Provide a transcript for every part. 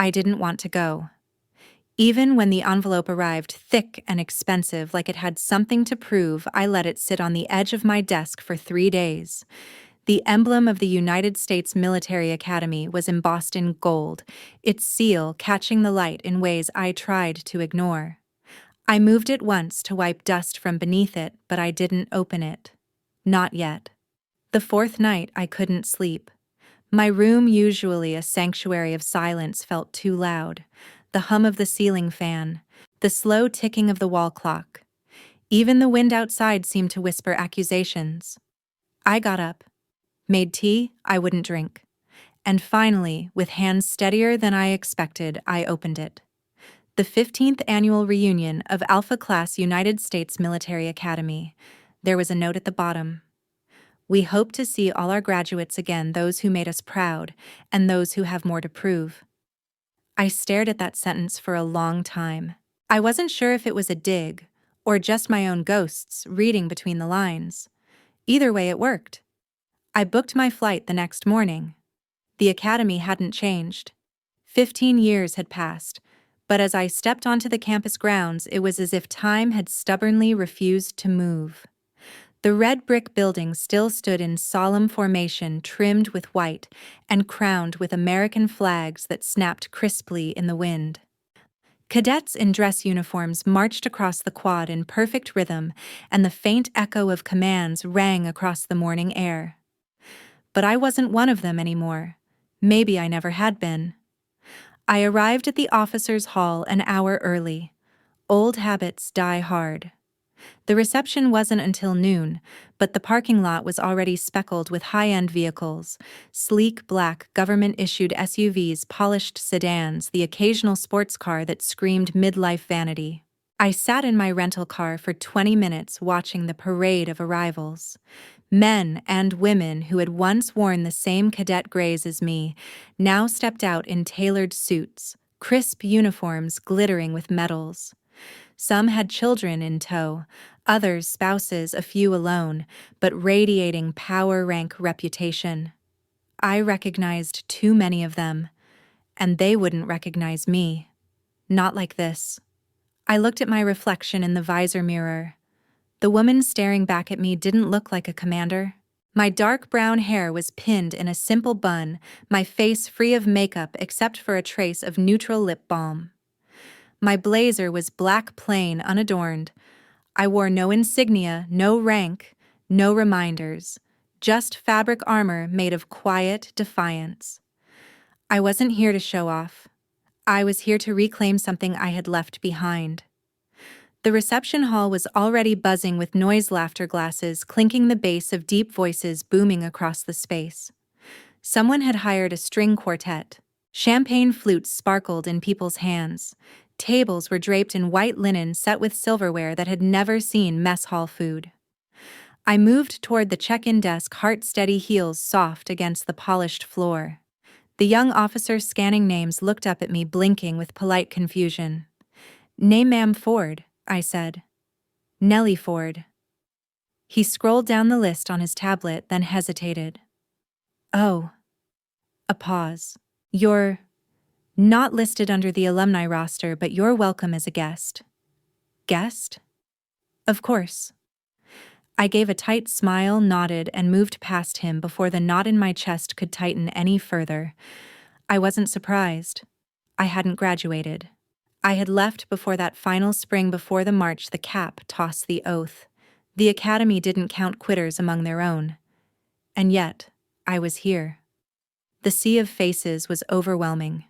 I didn't want to go. Even when the envelope arrived thick and expensive like it had something to prove, I let it sit on the edge of my desk for 3 days. The emblem of the United States Military Academy was embossed in gold, its seal catching the light in ways I tried to ignore. I moved it once to wipe dust from beneath it, but I didn't open it. Not yet. The fourth night, I couldn't sleep. My room, usually a sanctuary of silence, felt too loud. The hum of the ceiling fan, the slow ticking of the wall clock. Even the wind outside seemed to whisper accusations. I got up, made tea I wouldn't drink, and finally, with hands steadier than I expected, I opened it. The 15th annual reunion of Alpha Class United States Military Academy. There was a note at the bottom. We hope to see all our graduates again, those who made us proud, and those who have more to prove. I stared at that sentence for a long time. I wasn't sure if it was a dig, or just my own ghosts reading between the lines. Either way, it worked. I booked my flight the next morning. The academy hadn't changed. 15 years had passed, but as I stepped onto the campus grounds, it was as if time had stubbornly refused to move. The red brick building still stood in solemn formation, trimmed with white and crowned with American flags that snapped crisply in the wind. Cadets in dress uniforms marched across the quad in perfect rhythm, and the faint echo of commands rang across the morning air. But I wasn't one of them anymore. Maybe I never had been. I arrived at the officers' hall an hour early. Old habits die hard. The reception wasn't until noon, but the parking lot was already speckled with high-end vehicles, sleek black government-issued SUVs, polished sedans, the occasional sports car that screamed midlife vanity. I sat in my rental car for 20 minutes watching the parade of arrivals. Men and women who had once worn the same cadet grays as me now stepped out in tailored suits, crisp uniforms glittering with medals. Some had children in tow, others spouses, a few alone, but radiating power rank reputation. I recognized too many of them, and they wouldn't recognize me. Not like this. I looked at my reflection in the visor mirror. The woman staring back at me didn't look like a commander. My dark brown hair was pinned in a simple bun, my face free of makeup except for a trace of neutral lip balm. My blazer was black, plain, unadorned. I wore no insignia, no rank, no reminders, just fabric armor made of quiet defiance. I wasn't here to show off. I was here to reclaim something I had left behind. The reception hall was already buzzing with noise, laughter glasses clinking, the bass of deep voices booming across the space. Someone had hired a string quartet. Champagne flutes sparkled in people's hands. Tables were draped in white linen set with silverware that had never seen mess hall food. I moved toward the check-in desk, heart-steady heels soft against the polished floor. The young officer scanning names looked up at me, blinking with polite confusion. "Name Ma'am Ford," I said. "Nellie Ford." He scrolled down the list on his tablet, then hesitated. "Oh." A pause. "You're not listed under the alumni roster, but you're welcome as a guest." "Guest?" "Of course." I gave a tight smile, nodded, and moved past him before the knot in my chest could tighten any further. I wasn't surprised. I hadn't graduated. I had left before that final spring, before the march the cap tossed the oath. The academy didn't count quitters among their own. And yet, I was here. The sea of faces was overwhelming.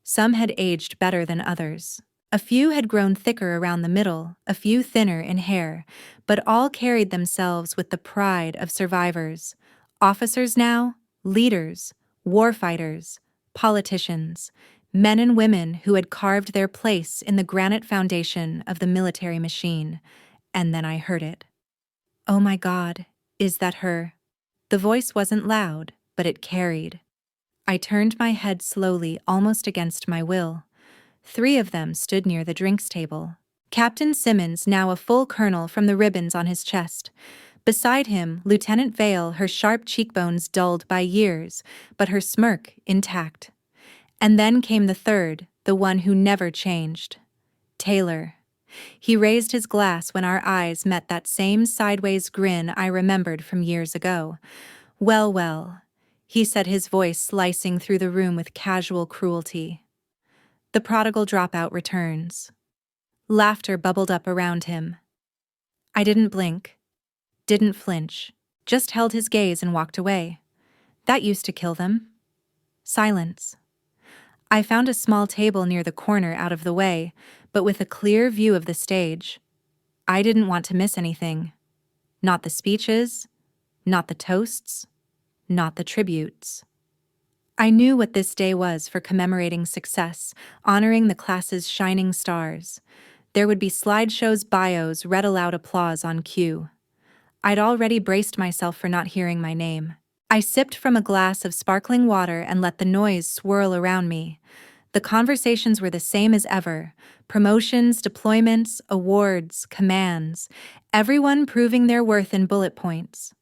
Some had aged better than others. A few had grown thicker around the middle, a few thinner in hair, but all carried themselves with the pride of survivors. Officers now, leaders, warfighters, politicians, men and women who had carved their place in the granite foundation of the military machine. And then I heard it. "Oh my God, is that her?" The voice wasn't loud, but it carried. I turned my head slowly, almost against my will. 3 of them stood near the drinks table. Captain Simmons, now a full colonel from the ribbons on his chest. Beside him, Lieutenant Vale, her sharp cheekbones dulled by years, but her smirk intact. And then came the third, the one who never changed. Taylor. He raised his glass when our eyes met, that same sideways grin I remembered from years ago. "Well, well," he said, his voice slicing through the room with casual cruelty. "The prodigal dropout returns." Laughter bubbled up around him. I didn't blink, didn't flinch, just held his gaze and walked away. That used to kill them. Silence. I found a small table near the corner, out of the way, but with a clear view of the stage. I didn't want to miss anything. Not the speeches, not the toasts, not the tributes. I knew what this day was for commemorating success, honoring the class's shining stars. There would be slideshows, bios, read aloud, applause on cue. I'd already braced myself for not hearing my name. I sipped from a glass of sparkling water and let the noise swirl around me. The conversations were the same as ever: promotions, deployments, awards, commands, everyone proving their worth in bullet points.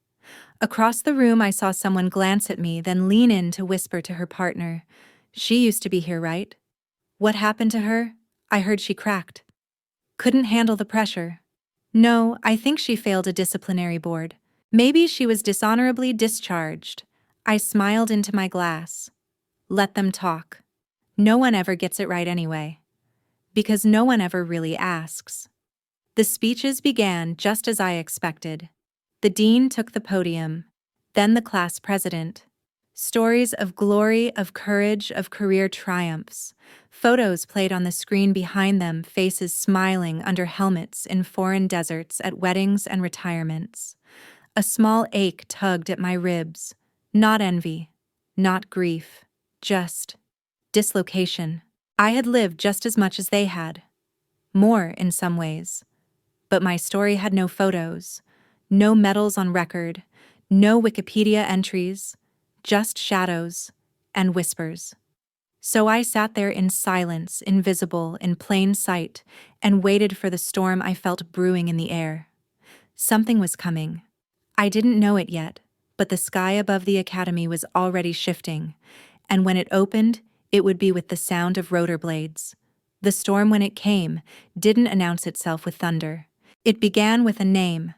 Across the room, I saw someone glance at me, then lean in to whisper to her partner. "She used to be here, right? What happened to her?" I heard she cracked. "Couldn't handle the pressure." "No, I think she failed a disciplinary board. Maybe she was dishonorably discharged." I smiled into my glass. Let them talk. No one ever gets it right anyway. Because no one ever really asks. The speeches began just as I expected. The dean took the podium, then the class president. Stories of glory, of courage, of career triumphs. Photos played on the screen behind them, faces smiling under helmets in foreign deserts, at weddings and retirements. A small ache tugged at my ribs. Not envy, not grief, just dislocation. I had lived just as much as they had. More in some ways. But my story had no photos, no medals on record, no Wikipedia entries, just shadows and whispers. So I sat there in silence, invisible, in plain sight, and waited for the storm I felt brewing in the air. Something was coming. I didn't know it yet, but the sky above the academy was already shifting, and when it opened, it would be with the sound of rotor blades. The storm, when it came, didn't announce itself with thunder. It began with a name.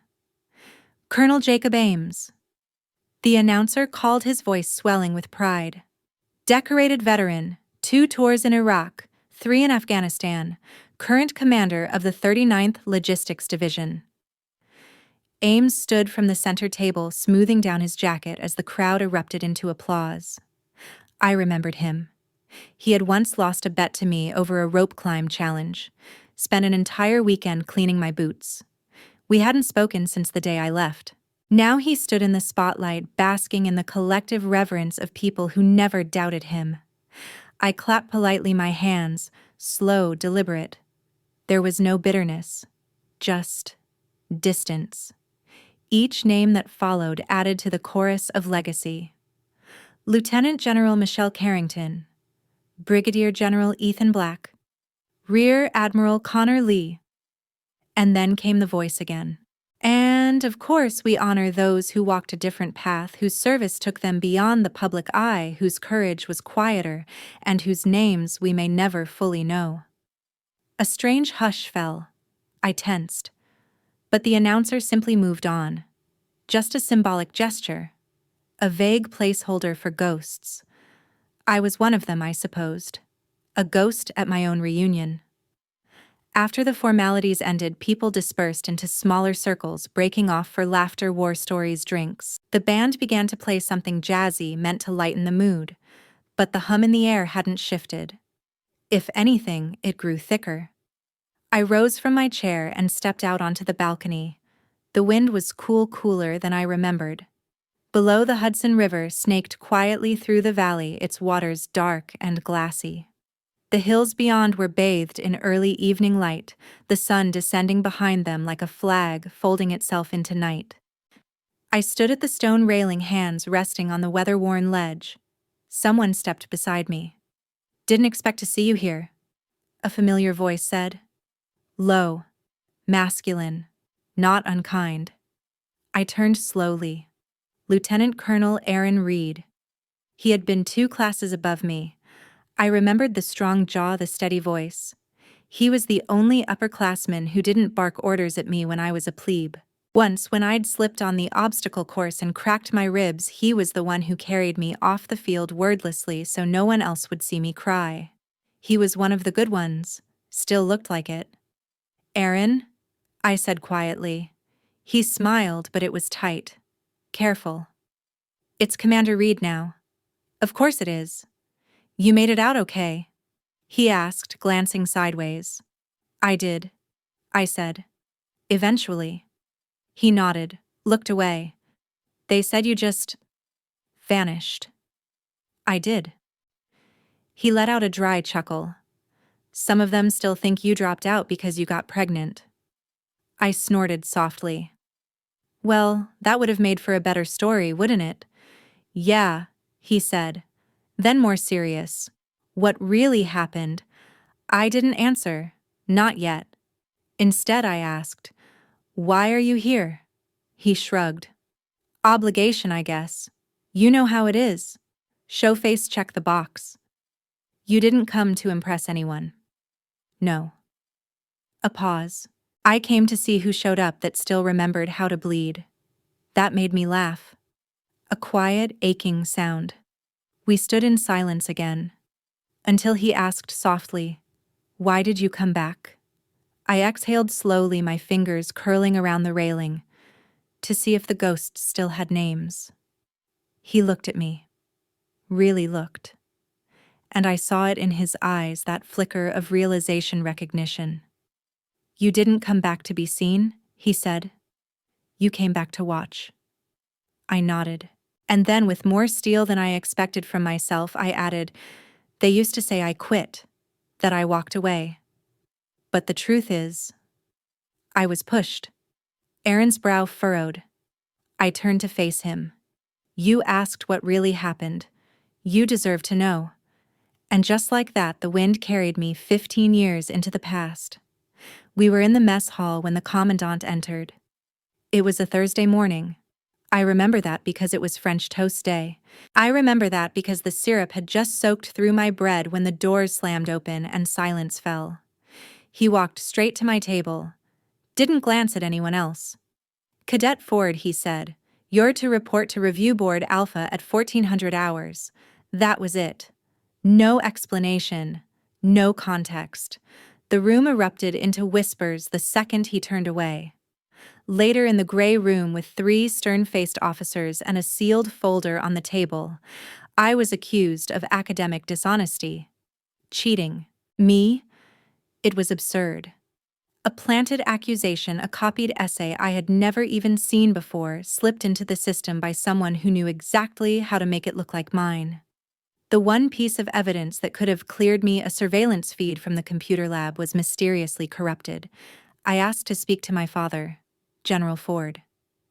"Colonel Jacob Ames." The announcer called, his voice swelling with pride. "Decorated veteran, 2 tours in Iraq, 3 in Afghanistan, current commander of the 39th Logistics Division." Ames stood from the center table, smoothing down his jacket as the crowd erupted into applause. I remembered him. He had once lost a bet to me over a rope climb challenge, spent an entire weekend cleaning my boots. We hadn't spoken since the day I left. Now he stood in the spotlight, basking in the collective reverence of people who never doubted him. I clapped politely, my hands, slow, deliberate. There was no bitterness, just distance. Each name that followed added to the chorus of legacy. Lieutenant General Michelle Carrington, Brigadier General Ethan Black, Rear Admiral Connor Lee. And then came the voice again. "And, of course, we honor those who walked a different path, whose service took them beyond the public eye, whose courage was quieter, and whose names we may never fully know." A strange hush fell. I tensed. But the announcer simply moved on. Just a symbolic gesture. A vague placeholder for ghosts. I was one of them, I supposed. A ghost at my own reunion. After the formalities ended, people dispersed into smaller circles, breaking off for laughter, war stories, drinks. The band began to play something jazzy, meant to lighten the mood. But the hum in the air hadn't shifted. If anything, it grew thicker. I rose from my chair and stepped out onto the balcony. The wind was cooler than I remembered. Below, the Hudson River snaked quietly through the valley, its waters dark and glassy. The hills beyond were bathed in early evening light, the sun descending behind them like a flag folding itself into night. I stood at the stone railing, hands resting on the weather-worn ledge. Someone stepped beside me. "Didn't expect to see you here," a familiar voice said. Low, masculine, not unkind. I turned slowly. Lieutenant Colonel Aaron Reed. He had been 2 classes above me. I remembered the strong jaw, the steady voice. He was the only upperclassman who didn't bark orders at me when I was a plebe. Once, when I'd slipped on the obstacle course and cracked my ribs, he was the one who carried me off the field wordlessly so no one else would see me cry. He was one of the good ones. Still looked like it. "Aaron?" I said quietly. He smiled, but it was tight. "Careful. It's Commander Reed now." "Of course it is. You made it out okay?" he asked, glancing sideways. "I did," I said. "Eventually." He nodded, looked away. "They said you just vanished." "I did." He let out a dry chuckle. "Some of them still think you dropped out because you got pregnant." I snorted softly. "Well, that would have made for a better story, wouldn't it?" "Yeah," he said. Then more serious. "What really happened?" I didn't answer. Not yet. Instead, I asked, "Why are you here?" He shrugged. "Obligation, I guess. You know how it is. Show face, check the box." "You didn't come to impress anyone." "No." A pause. "I came to see who showed up that still remembered how to bleed." That made me laugh. A quiet, aching sound. We stood in silence again, until he asked softly, "Why did you come back?" I exhaled slowly, my fingers curling around the railing, to see if the ghosts still had names. He looked at me. Really looked. And I saw it in his eyes, that flicker of realization, recognition. "You didn't come back to be seen," he said. "You came back to watch." I nodded. And then, with more steel than I expected from myself, I added, "They used to say I quit, that I walked away. But the truth is, I was pushed." Aaron's brow furrowed. I turned to face him. "You asked what really happened. You deserve to know." And just like that, the wind carried me 15 years into the past. We were in the mess hall when the commandant entered. It was a Thursday morning. I remember that because it was French toast day. I remember that because the syrup had just soaked through my bread when the doors slammed open and silence fell. He walked straight to my table. Didn't glance at anyone else. "Cadet Ford," he said, "you're to report to Review Board Alpha at 1400 hours. That was it. No explanation. No context. The room erupted into whispers the second he turned away. Later, in the gray room with 3 stern-faced officers and a sealed folder on the table, I was accused of academic dishonesty. Cheating. Me? It was absurd. A planted accusation, a copied essay I had never even seen before, slipped into the system by someone who knew exactly how to make it look like mine. The one piece of evidence that could have cleared me, a surveillance feed from the computer lab, was mysteriously corrupted. I asked to speak to my father, General Ford.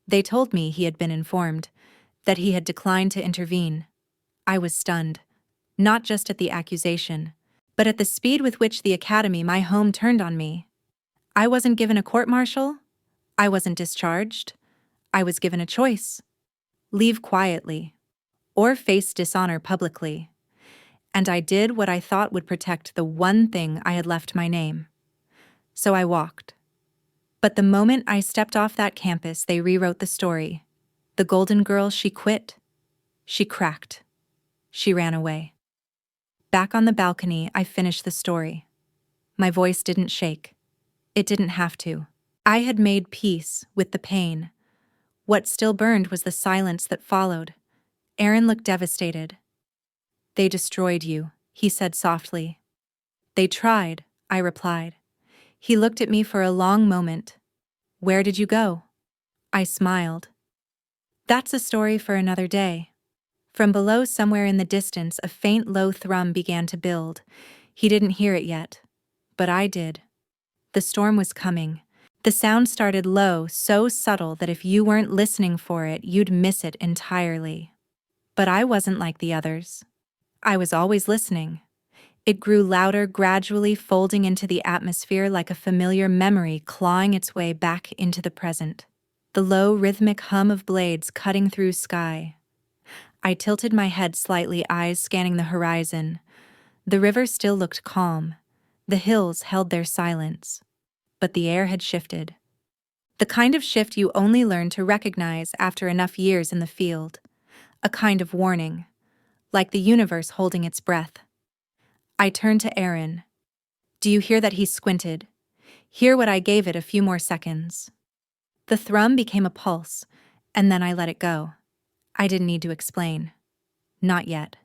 They told me he had been informed, that he had declined to intervene. I was stunned, not just at the accusation, but at the speed with which the academy, my home, turned on me. I wasn't given a court-martial. I wasn't discharged. I was given a choice. Leave quietly, or face dishonor publicly. And I did what I thought would protect the one thing I had left my name. So I walked. But the moment I stepped off that campus, they rewrote the story. The golden girl, she quit. She cracked. She ran away. Back on the balcony, I finished the story. My voice didn't shake. It didn't have to. I had made peace with the pain. What still burned was the silence that followed. Aaron looked devastated. "They destroyed you," he said softly. "They tried," I replied. He looked at me for a long moment. "Where did you go?" I smiled. "That's a story for another day." From below, somewhere in the distance, a faint low thrum began to build. He didn't hear it yet, but I did. The storm was coming. The sound started low, so subtle that if you weren't listening for it, you'd miss it entirely. But I wasn't like the others. I was always listening. It grew louder, gradually folding into the atmosphere like a familiar memory clawing its way back into the present. The low, rhythmic hum of blades cutting through sky. I tilted my head slightly, eyes scanning the horizon. The river still looked calm. The hills held their silence. But the air had shifted. The kind of shift you only learn to recognize after enough years in the field. A kind of warning, like the universe holding its breath. I turned to Aaron. Do you hear that? He squinted. Hear what I gave it a few more seconds. The thrum became a pulse, and then I let it go. I didn't need to explain. Not yet.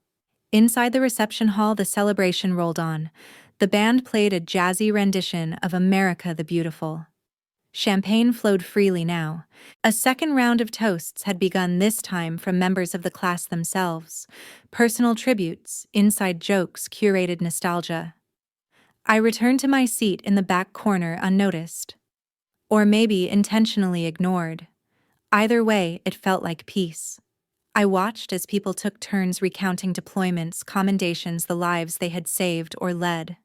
Inside the reception hall, the celebration rolled on. The band played a jazzy rendition of America the Beautiful. Champagne flowed freely now. A second round of toasts had begun, this time from members of the class themselves. Personal tributes, inside jokes, curated nostalgia. I returned to my seat in the back corner unnoticed. Or maybe intentionally ignored. Either way, it felt like peace. I watched as people took turns recounting deployments, commendations, the lives they had saved or led.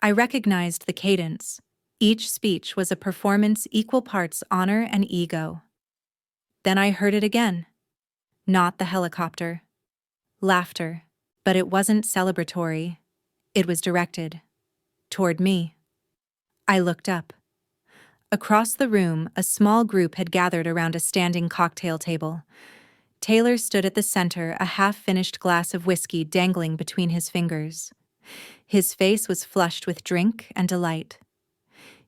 I recognized the cadence. Each speech was a performance, equal parts honor and ego. Then I heard it again. Not the helicopter. Laughter. But it wasn't celebratory. It was directed. Toward me. I looked up. Across the room, a small group had gathered around a standing cocktail table. Taylor stood at the center, a half-finished glass of whiskey dangling between his fingers. His face was flushed with drink and delight.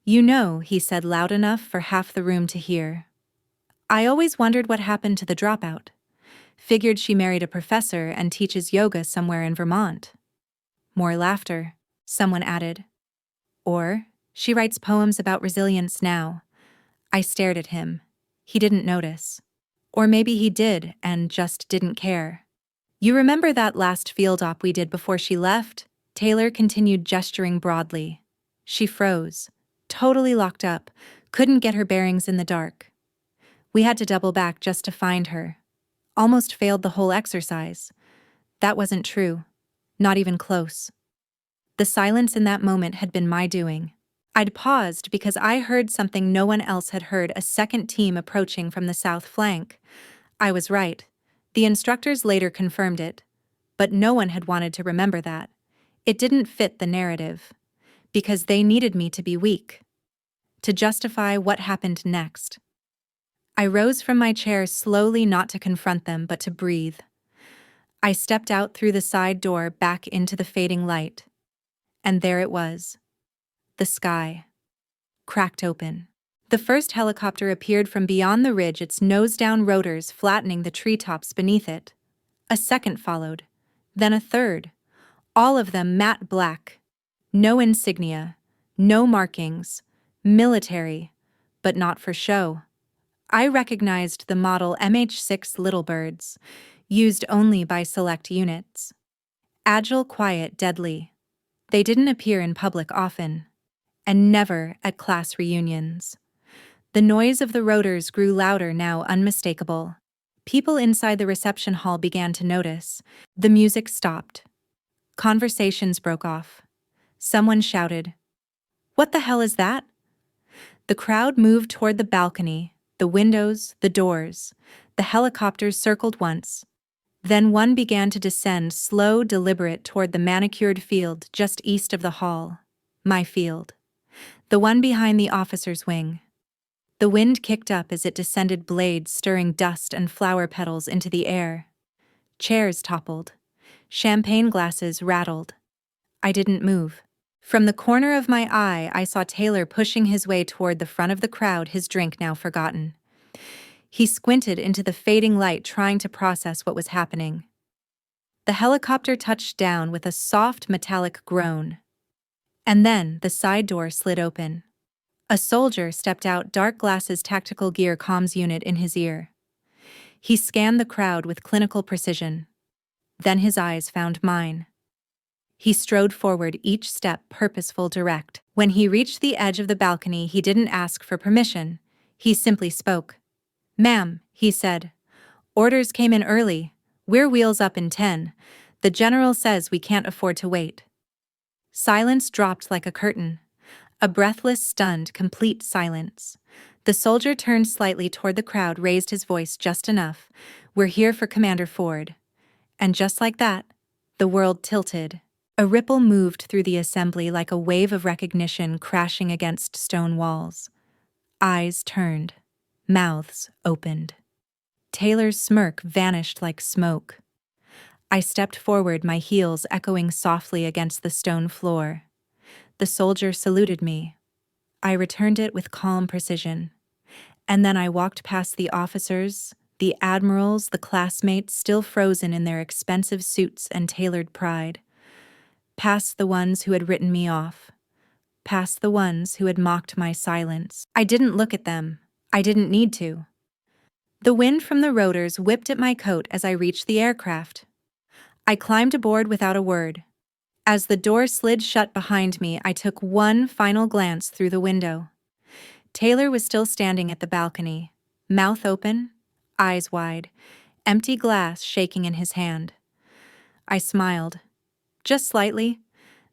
You know, he said loud enough for half the room to hear. I always wondered what happened to the dropout. Figured she married a professor and teaches yoga somewhere in Vermont. More laughter, someone added. Or, she writes poems about resilience now. I stared at him. He didn't notice. Or maybe he did and just didn't care. You remember that last field op we did before she left? Taylor continued, gesturing broadly. She froze. Totally locked up, couldn't get her bearings in the dark. We had to double back just to find her. Almost failed the whole exercise. That wasn't true. Not even close. The silence in that moment had been my doing. I'd paused because I heard something no one else had heard, a second team approaching from the south flank. I was right. The instructors later confirmed it. But no one had wanted to remember that. It didn't fit the narrative. Because they needed me to be weak. To justify what happened next. I rose from my chair slowly, not to confront them, but to breathe. I stepped out through the side door back into the fading light. And there it was. The sky. Cracked open. The first helicopter appeared from beyond the ridge, its nose-down rotors flattening the treetops beneath it. A second followed. Then a third. All of them matte black. No insignia, no markings, military, but not for show. I recognized the model MH6 Little Birds, used only by select units. Agile, quiet, deadly. They didn't appear in public often, and never at class reunions. The noise of the rotors grew louder now, unmistakable. People inside the reception hall began to notice. The music stopped. Conversations broke off. Someone shouted, "What the hell is that?" The crowd moved toward the balcony, the windows, the doors. The helicopters circled once. Then one began to descend, slow, deliberate, toward the manicured field just east of the hall. My field. The one behind the officer's wing. The wind kicked up as it descended, blades stirring dust and flower petals into the air. Chairs toppled. Champagne glasses rattled. I didn't move. From the corner of my eye, I saw Taylor pushing his way toward the front of the crowd, his drink now forgotten. He squinted into the fading light, trying to process what was happening. The helicopter touched down with a soft metallic groan. And then the side door slid open. A soldier stepped out, dark glasses, tactical gear, comms unit in his ear. He scanned the crowd with clinical precision. Then his eyes found mine. He strode forward, each step purposeful, direct. When he reached the edge of the balcony, he didn't ask for permission. He simply spoke. "Ma'am," he said. "Orders came in early. We're wheels up in 10. The general says we can't afford to wait." Silence dropped like a curtain. A breathless, stunned, complete silence. The soldier turned slightly toward the crowd, raised his voice just enough. "We're here for Commander Ford." And just like that, the world tilted. A ripple moved through the assembly like a wave of recognition crashing against stone walls. Eyes turned. Mouths opened. Taylor's smirk vanished like smoke. I stepped forward, my heels echoing softly against the stone floor. The soldier saluted me. I returned it with calm precision. And then I walked past the officers, the admirals, the classmates still frozen in their expensive suits and tailored pride. Past the ones who had written me off. Past the ones who had mocked my silence. I didn't look at them. I didn't need to. The wind from the rotors whipped at my coat as I reached the aircraft. I climbed aboard without a word. As the door slid shut behind me, I took one final glance through the window. Taylor was still standing at the balcony, mouth open, eyes wide, empty glass shaking in his hand. I smiled, just slightly.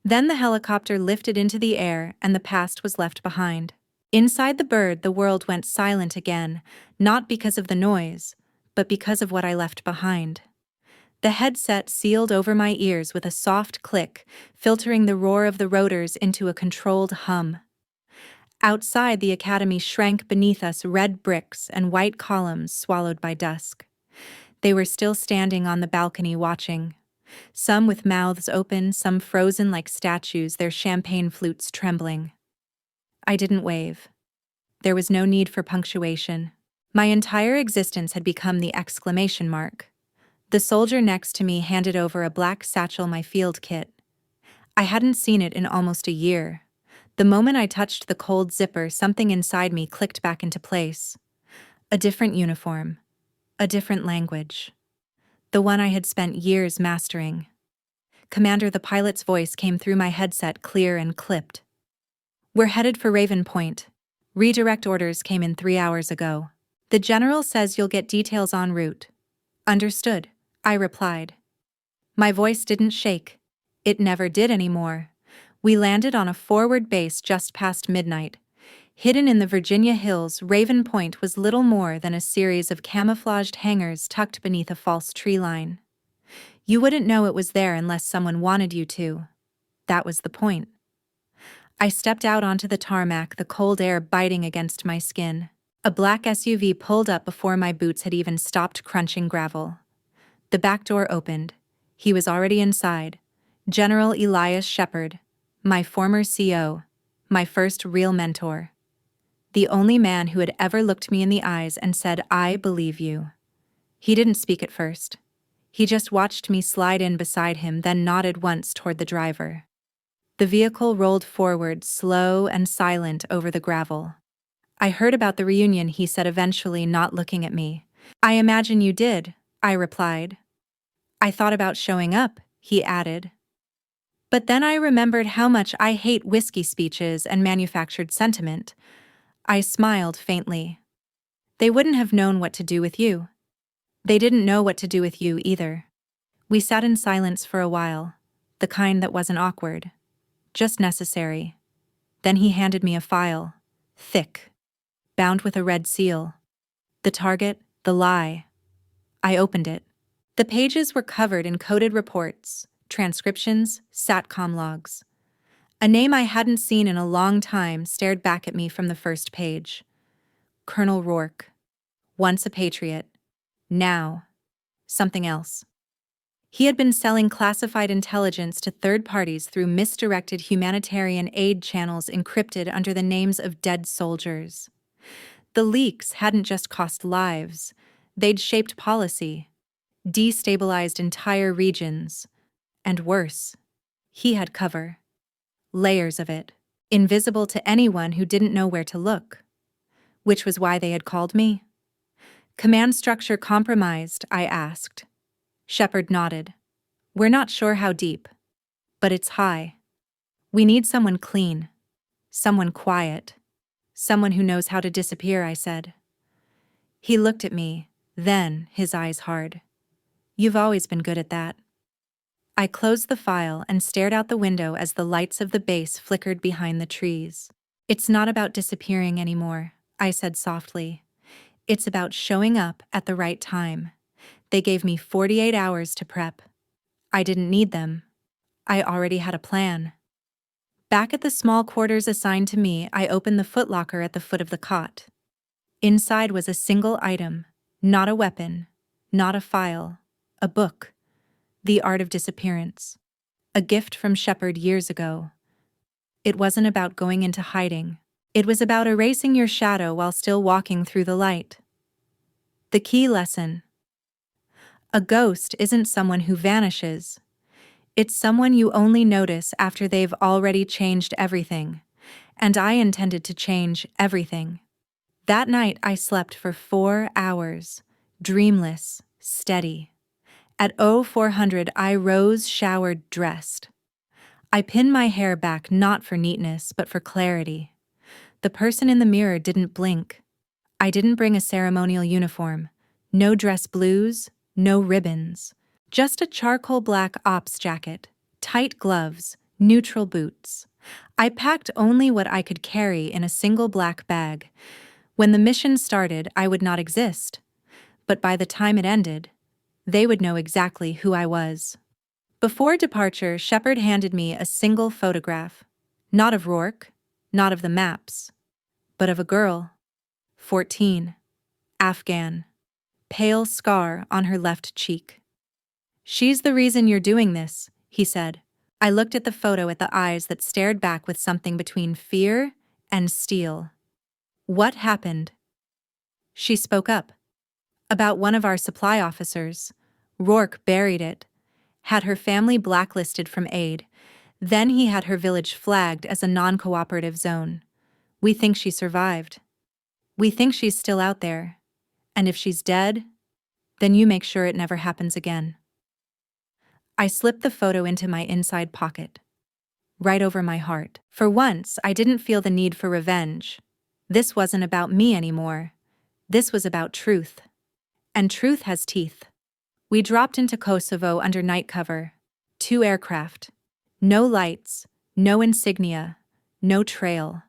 Then the helicopter lifted into the air and the past was left behind. Inside the bird, the world went silent again, not because of the noise, but because of what I left behind. The headset sealed over my ears with a soft click, filtering the roar of the rotors into a controlled hum. Outside, the academy shrank beneath us, red bricks and white columns swallowed by dusk. They were still standing on the balcony watching. Some with mouths open, some frozen like statues, their champagne flutes trembling. I didn't wave. There was no need for punctuation. My entire existence had become the exclamation mark. The soldier next to me handed over a black satchel, my field kit. I hadn't seen it in almost a year. The moment I touched the cold zipper, something inside me clicked back into place. A different uniform. A different language. The one I had spent years mastering. Commander, the pilot's voice came through my headset, clear and clipped. We're headed for Raven Point. Redirect orders came in 3 hours ago. The general says you'll get details en route. Understood, I replied. My voice didn't shake. It never did anymore. We landed on a forward base just past midnight. Hidden in the Virginia hills, Raven Point was little more than a series of camouflaged hangars tucked beneath a false tree line. You wouldn't know it was there unless someone wanted you to. That was the point. I stepped out onto the tarmac, the cold air biting against my skin. A black SUV pulled up before my boots had even stopped crunching gravel. The back door opened. He was already inside. General Elias Shepard, my former CO, my first real mentor. The only man who had ever looked me in the eyes and said, "I believe you." He didn't speak at first. He just watched me slide in beside him, then nodded once toward the driver. The vehicle rolled forward, slow and silent over the gravel. I heard about the reunion, he said eventually, not looking at me. I imagine you did, I replied. I thought about showing up, he added. But then I remembered how much I hate whiskey speeches and manufactured sentiment. I smiled faintly. They wouldn't have known what to do with you. They didn't know what to do with you either. We sat in silence for a while, the kind that wasn't awkward, just necessary. Then he handed me a file, thick, bound with a red seal. The target, the lie. I opened it. The pages were covered in coded reports, transcriptions, SATCOM logs. A name I hadn't seen in a long time stared back at me from the first page. Colonel Rourke. Once a patriot. Now, something else. He had been selling classified intelligence to third parties through misdirected humanitarian aid channels encrypted under the names of dead soldiers. The leaks hadn't just cost lives, they'd shaped policy, destabilized entire regions, and worse, he had cover. Layers of it, invisible to anyone who didn't know where to look. Which was why they had called me. Command structure compromised, I asked. Shepard nodded. We're not sure how deep, but it's high. We need someone clean, someone quiet, someone who knows how to disappear, I said. He looked at me, then his eyes hard. You've always been good at that. I closed the file and stared out the window as the lights of the base flickered behind the trees. It's not about disappearing anymore, I said softly. It's about showing up at the right time. They gave me 48 hours to prep. I didn't need them. I already had a plan. Back at the small quarters assigned to me, I opened the footlocker at the foot of the cot. Inside was a single item, not a weapon, not a file, a book, The Art of Disappearance, a gift from Shepard years ago. It wasn't about going into hiding. It was about erasing your shadow while still walking through the light. The key lesson: a ghost isn't someone who vanishes. It's someone you only notice after they've already changed everything. And I intended to change everything. That night I slept for 4 hours, dreamless, steady. At 0400 I rose, showered, dressed. I pinned my hair back not for neatness but for clarity. The person in the mirror didn't blink. I didn't bring a ceremonial uniform. No dress blues, no ribbons. Just a charcoal black ops jacket, tight gloves, neutral boots. I packed only what I could carry in a single black bag. When the mission started, I would not exist. But by the time it ended, they would know exactly who I was. Before departure, Shepard handed me a single photograph. Not of Rourke, not of the maps, but of a girl. 14. Afghan. Pale scar on her left cheek. "She's the reason you're doing this," he said. I looked at the photo at the eyes that stared back with something between fear and steel. "What happened?" She spoke up. "About one of our supply officers. Rourke buried it. Had her family blacklisted from aid. Then he had her village flagged as a non-cooperative zone. We think she survived. We think she's still out there. And if she's dead, then you make sure it never happens again." I slipped the photo into my inside pocket, right over my heart. For once, I didn't feel the need for revenge. This wasn't about me anymore. This was about truth. And truth has teeth. We dropped into Kosovo under night cover. 2 aircraft. No lights, no insignia, no trail.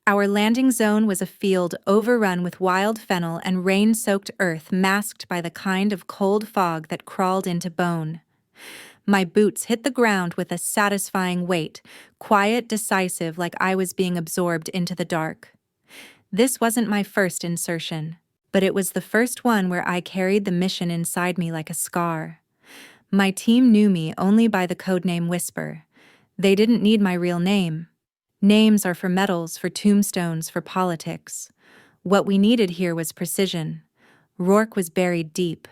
Our landing zone was a field overrun with wild fennel and rain-soaked earth masked by the kind of cold fog that crawled into bone. My boots hit the ground with a satisfying weight, quiet, decisive, like I was being absorbed into the dark. This wasn't my first insertion, but it was the first one where I carried the mission inside me like a scar. My team knew me only by the codename Whisper. They didn't need my real name. Names are for medals, for tombstones, for politics. What we needed here was precision. Rourke was buried deep.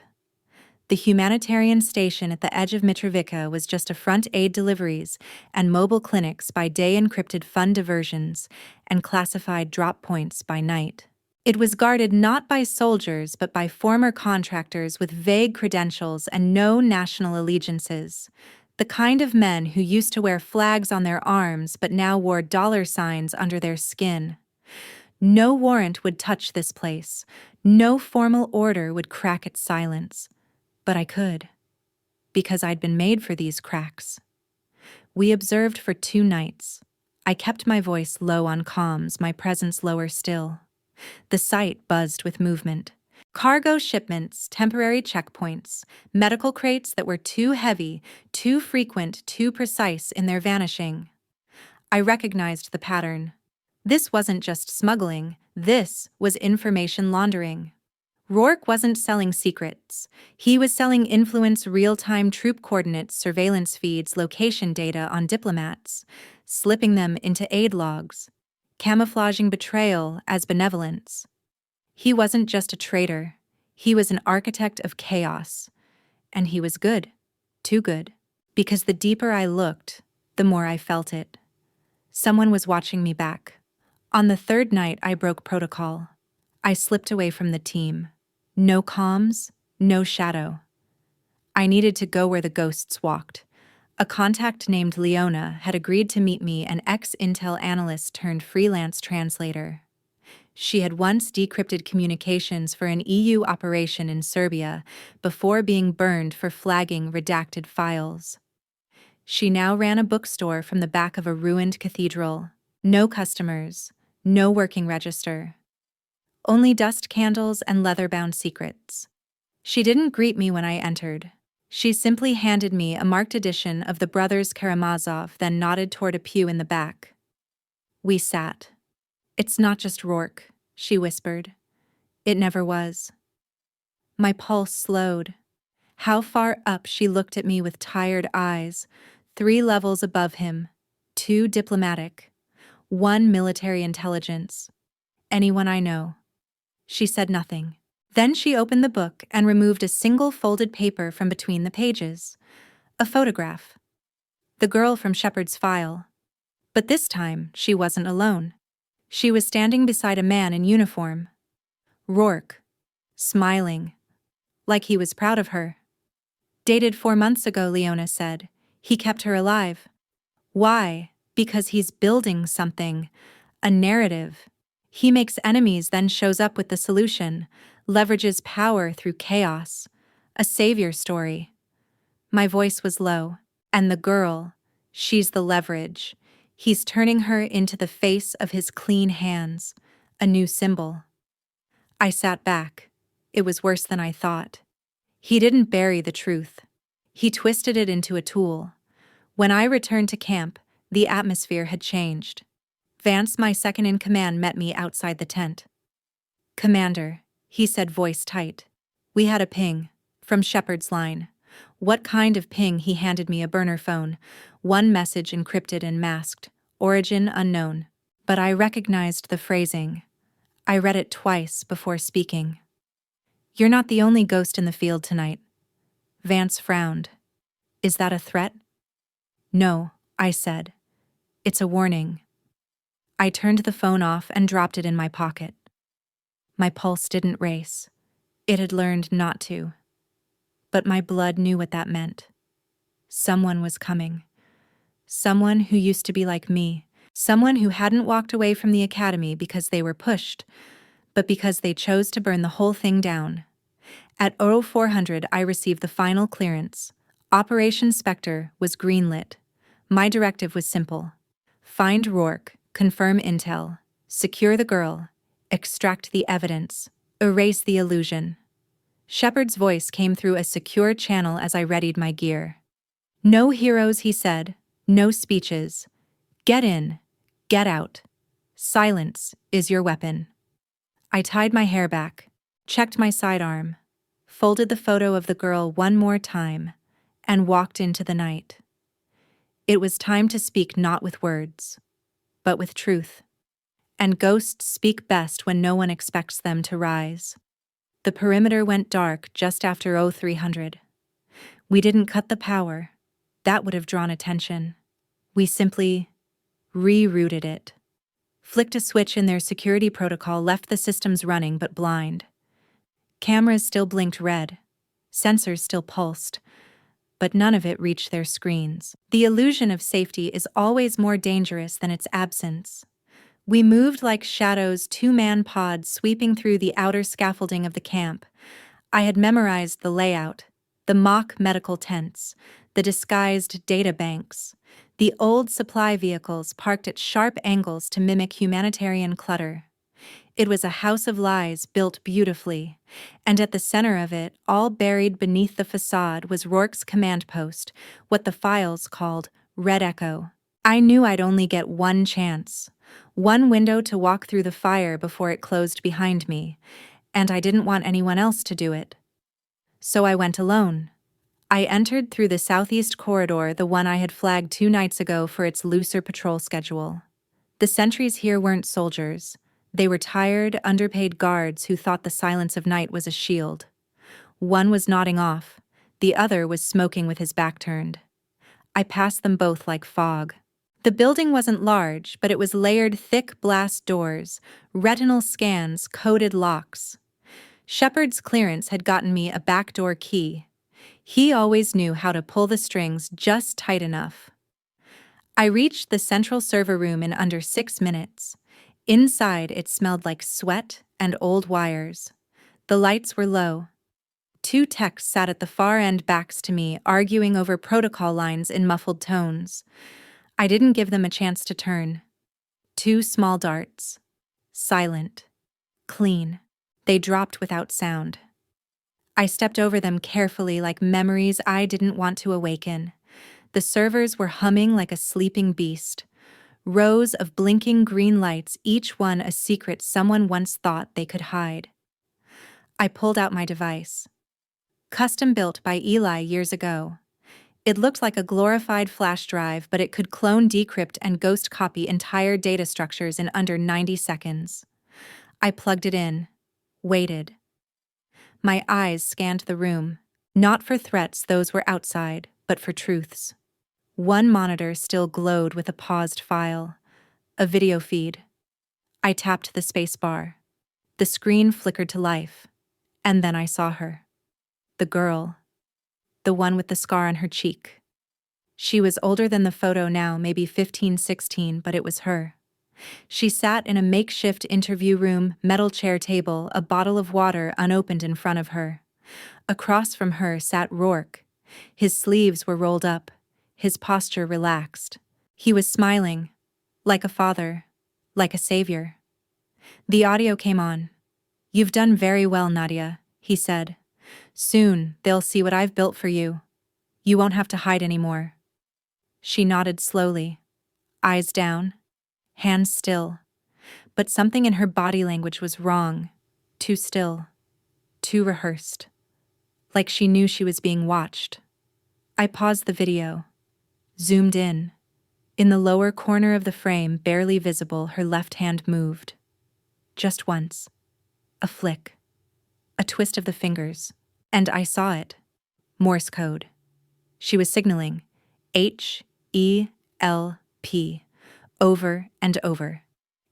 The humanitarian station at the edge of Mitrovica was just a front aid deliveries and mobile clinics by day, encrypted fund diversions, and classified drop points by night. It was guarded not by soldiers but by former contractors with vague credentials and no national allegiances. The kind of men who used to wear flags on their arms but now wore dollar signs under their skin. No warrant would touch this place. No formal order would crack its silence. But I could, because I'd been made for these cracks. We observed for 2 nights. I kept my voice low on comms, my presence lower still. The site buzzed with movement. Cargo shipments, temporary checkpoints, medical crates that were too heavy, too frequent, too precise in their vanishing. I recognized the pattern. This wasn't just smuggling, this was information laundering. Rourke wasn't selling secrets. He was selling influence, real-time troop coordinates, surveillance feeds, location data on diplomats, slipping them into aid logs, camouflaging betrayal as benevolence. He wasn't just a traitor. He was an architect of chaos. And he was good. Too good. Because the deeper I looked, the more I felt it. Someone was watching me back. On the 3rd night, I broke protocol. I slipped away from the team. No comms, no shadow. I needed to go where the ghosts walked. A contact named Leona had agreed to meet me, an ex-Intel analyst turned freelance translator. She had once decrypted communications for an EU operation in Serbia before being burned for flagging redacted files. She now ran a bookstore from the back of a ruined cathedral. No customers, no working register. Only dust candles and leather-bound secrets. She didn't greet me when I entered. She simply handed me a marked edition of the Brothers Karamazov, then nodded toward a pew in the back. We sat. "It's not just Rourke," she whispered. "It never was." My pulse slowed. How far up? She looked at me with tired eyes. 3 levels above him. 2 diplomatic. 1 military intelligence. Anyone I know. She said nothing. Then she opened the book and removed a single folded paper from between the pages. A photograph. The girl from Shepard's file. But this time, she wasn't alone. She was standing beside a man in uniform. Rourke. Smiling. Like he was proud of her. "Dated 4 months ago," Leona said. "He kept her alive." "Why?" "Because he's building something. A narrative. He makes enemies, then shows up with the solution. Leverages power through chaos. A savior story." My voice was low. "And the girl, she's the leverage. He's turning her into the face of his clean hands. A new symbol." I sat back. It was worse than I thought. He didn't bury the truth. He twisted it into a tool. When I returned to camp, the atmosphere had changed. Vance, my second-in-command, met me outside the tent. "Commander," he said, voice tight. "We had a ping. From Shepard's line." What kind of ping? He handed me a burner phone. 1 message encrypted and masked. Origin unknown. But I recognized the phrasing. I read it twice before speaking. "You're not the only ghost in the field tonight." Vance frowned. "Is that a threat?" "No," I said. "It's a warning." I turned the phone off and dropped it in my pocket. My pulse didn't race. It had learned not to. But my blood knew what that meant. Someone was coming. Someone who used to be like me. Someone who hadn't walked away from the academy because they were pushed, but because they chose to burn the whole thing down. At 0400, I received the final clearance. Operation Spectre was greenlit. My directive was simple. Find Rourke, confirm intel, secure the girl, extract the evidence, erase the illusion. Shepard's voice came through a secure channel as I readied my gear. "No heroes," he said. "No speeches. Get in. Get out. Silence is your weapon." I tied my hair back, checked my sidearm, folded the photo of the girl one more time, and walked into the night. It was time to speak not with words, but with truth. And ghosts speak best when no one expects them to rise. The perimeter went dark just after 0300. We didn't cut the power. That would have drawn attention. We simply rerouted it. Flicked a switch in their security protocol, left the systems running but blind. Cameras still blinked red. Sensors still pulsed. But none of it reached their screens. The illusion of safety is always more dangerous than its absence. We moved like shadows, 2-man pods sweeping through the outer scaffolding of the camp. I had memorized the layout, the mock medical tents, the disguised data banks, the old supply vehicles parked at sharp angles to mimic humanitarian clutter. It was a house of lies built beautifully, and at the center of it, all buried beneath the facade, was Rourke's command post, what the files called Red Echo. I knew I'd only get one chance, one window to walk through the fire before it closed behind me, and I didn't want anyone else to do it. So I went alone. I entered through the southeast corridor, the one I had flagged 2 nights ago for its looser patrol schedule. The sentries here weren't soldiers. They were tired, underpaid guards who thought the silence of night was a shield. One was nodding off. The other was smoking with his back turned. I passed them both like fog. The building wasn't large, but it was layered thick blast doors, retinal scans, coded locks. Shepard's clearance had gotten me a backdoor key. He always knew how to pull the strings just tight enough. I reached the central server room in under 6 minutes. Inside, it smelled like sweat and old wires. The lights were low. 2 techs sat at the far end, backs to me, arguing over protocol lines in muffled tones. I didn't give them a chance to turn. 2 small darts. Silent. Clean. They dropped without sound. I stepped over them carefully like memories I didn't want to awaken. The servers were humming like a sleeping beast. Rows of blinking green lights, each one a secret someone once thought they could hide. I pulled out my device. Custom built by Eli years ago. It looked like a glorified flash drive, but it could clone, decrypt, and ghost copy entire data structures in under 90 seconds. I plugged it in, waited. My eyes scanned the room. Not for threats, those were outside, but for truths. One monitor still glowed with a paused file, a video feed. I tapped the space bar. The screen flickered to life, and then I saw her. The girl. The one with the scar on her cheek. She was older than the photo now, maybe 15, 16, but it was her. She sat in a makeshift interview room, metal chair table, a bottle of water unopened in front of her. Across from her sat Rourke. His sleeves were rolled up, his posture relaxed. He was smiling, like a father, like a savior. The audio came on. "You've done very well, Nadia," he said. "Soon, they'll see what I've built for you. You won't have to hide anymore." She nodded slowly, eyes down, hands still. But something in her body language was wrong, too still, too rehearsed. Like she knew she was being watched. I paused the video, zoomed in. In the lower corner of the frame, barely visible, her left hand moved. Just once. A flick. A twist of the fingers. And I saw it. Morse code. She was signaling HELP over and over.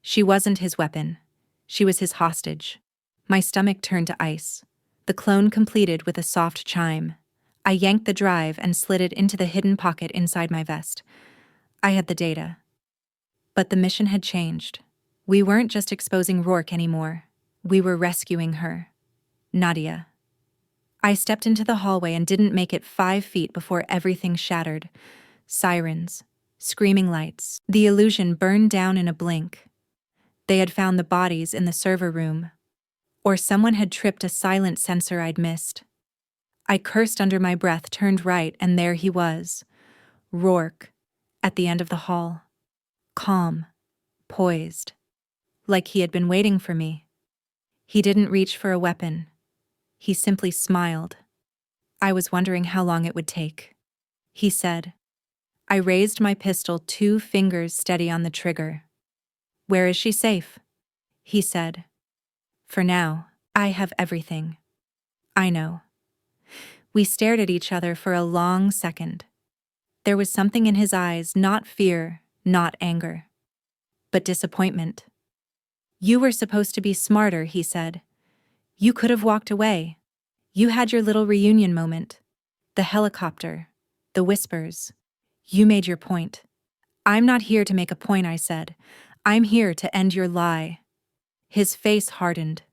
She wasn't his weapon. She was his hostage. My stomach turned to ice. The clone completed with a soft chime. I yanked the drive and slid it into the hidden pocket inside my vest. I had the data. But the mission had changed. We weren't just exposing Rourke anymore. We were rescuing her. Nadia. I stepped into the hallway and didn't make it 5 feet before everything shattered. Sirens. Screaming lights. The illusion burned down in a blink. They had found the bodies in the server room. Or someone had tripped a silent sensor I'd missed. I cursed under my breath, turned right, and there he was. Rourke. At the end of the hall. Calm. Poised. Like he had been waiting for me. He didn't reach for a weapon. He simply smiled. I was wondering how long it would take. He said. I raised my pistol, 2 fingers steady on the trigger. "Where is she safe?" He said. "For now, I have everything." "I know." We stared at each other for a long second. There was something in his eyes, not fear, not anger, but disappointment. "You were supposed to be smarter," he said. "You could have walked away. You had your little reunion moment. The helicopter, the whispers. You made your point." "I'm not here to make a point," I said. "I'm here to end your lie." His face hardened.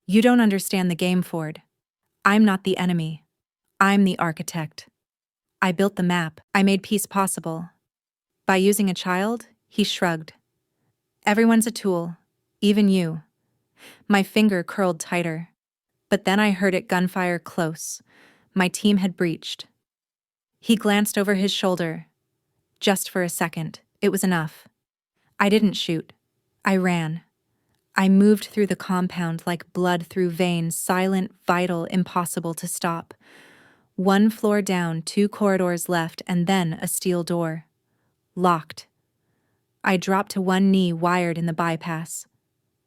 "You don't understand the game, Ford. I'm not the enemy. I'm the architect. I built the map. I made peace possible. By using a child," he shrugged. "Everyone's a tool, even you." My finger curled tighter. But then I heard it gunfire close. My team had breached. He glanced over his shoulder. Just for a second, it was enough. I didn't shoot. I ran. I moved through the compound like blood through veins, silent, vital, impossible to stop. 1 floor down, 2 corridors left, and then a steel door. Locked. I dropped to one knee, wired in the bypass.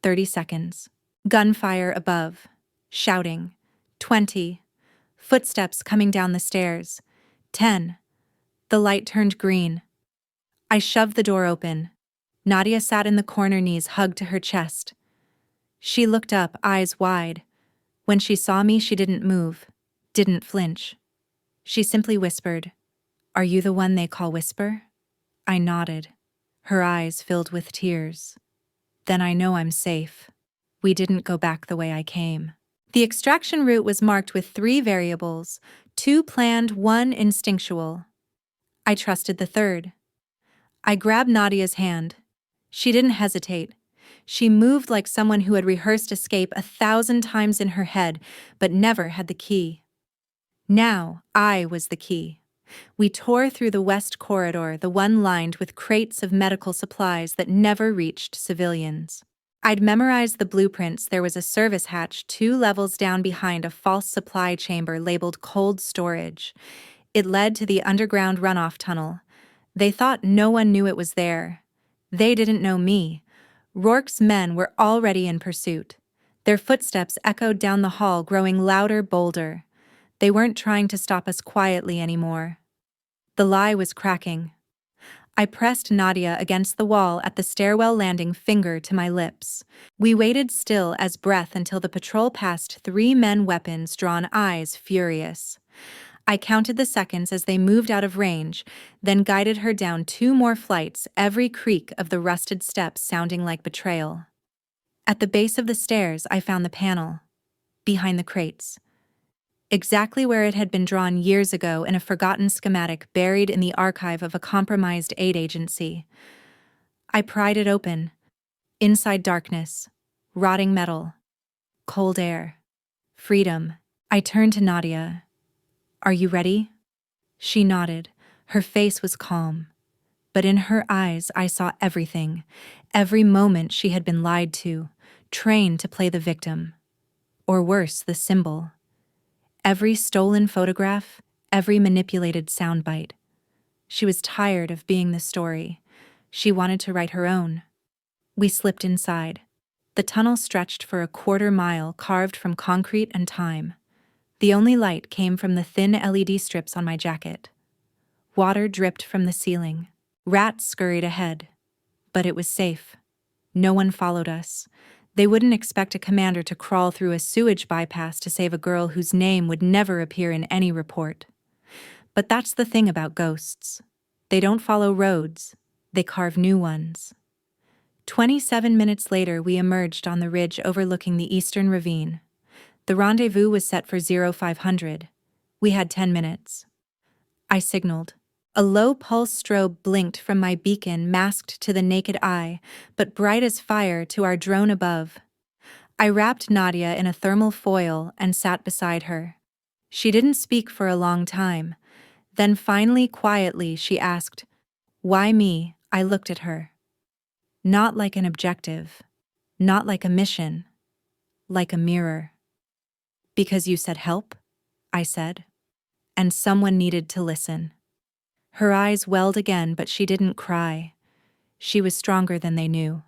30 seconds. Gunfire above. Shouting. 20. Footsteps coming down the stairs. 10. The light turned green. I shoved the door open. Nadia sat in the corner, knees hugged to her chest. She looked up, eyes wide. When she saw me, she didn't move, didn't flinch. She simply whispered, "Are you the one they call Whisper?" I nodded. Her eyes filled with tears. "Then I know I'm safe. We didn't go back the way I came." The extraction route was marked with 3 variables, 2 planned, 1 instinctual. I trusted the third. I grabbed Nadia's hand. She didn't hesitate. She moved like someone who had rehearsed escape 1,000 times in her head, but never had the key. Now, I was the key. We tore through the west corridor, the one lined with crates of medical supplies that never reached civilians. I'd memorized the blueprints. There was a service hatch 2 levels down behind a false supply chamber labeled cold storage. It led to the underground runoff tunnel. They thought no one knew it was there. They didn't know me. Rourke's men were already in pursuit. Their footsteps echoed down the hall, growing louder, bolder. They weren't trying to stop us quietly anymore. The lie was cracking. I pressed Nadia against the wall at the stairwell landing, finger to my lips. We waited still as breath until the patrol passed 3 men, weapons drawn, eyes furious. I counted the seconds as they moved out of range, then guided her down 2 more flights, every creak of the rusted steps sounding like betrayal. At the base of the stairs, I found the panel, behind the crates. Exactly where it had been drawn years ago in a forgotten schematic buried in the archive of a compromised aid agency. I pried it open. Inside, darkness, rotting metal, cold air, freedom. I turned to Nadia. "Are you ready?" She nodded. Her face was calm. But in her eyes I saw everything, every moment she had been lied to, trained to play the victim. Or worse, the symbol. Every stolen photograph, every manipulated soundbite. She was tired of being the story. She wanted to write her own. We slipped inside. The tunnel stretched for a 1/4 mile, carved from concrete and time. The only light came from the thin LED strips on my jacket. Water dripped from the ceiling. Rats scurried ahead. But it was safe. No one followed us. They wouldn't expect a commander to crawl through a sewage bypass to save a girl whose name would never appear in any report. But that's the thing about ghosts. They don't follow roads. They carve new ones. 27 minutes later, we emerged on the ridge overlooking the eastern ravine. The rendezvous was set for 0500. We had 10 minutes. I signaled. A low-pulse strobe blinked from my beacon, masked to the naked eye, but bright as fire to our drone above. I wrapped Nadia in a thermal foil and sat beside her. She didn't speak for a long time. Then finally, quietly, she asked, "Why me?" I looked at her. Not like an objective, not like a mission, like a mirror. "Because you said help," I said, "and someone needed to listen." Her eyes welled again, but she didn't cry. She was stronger than they knew.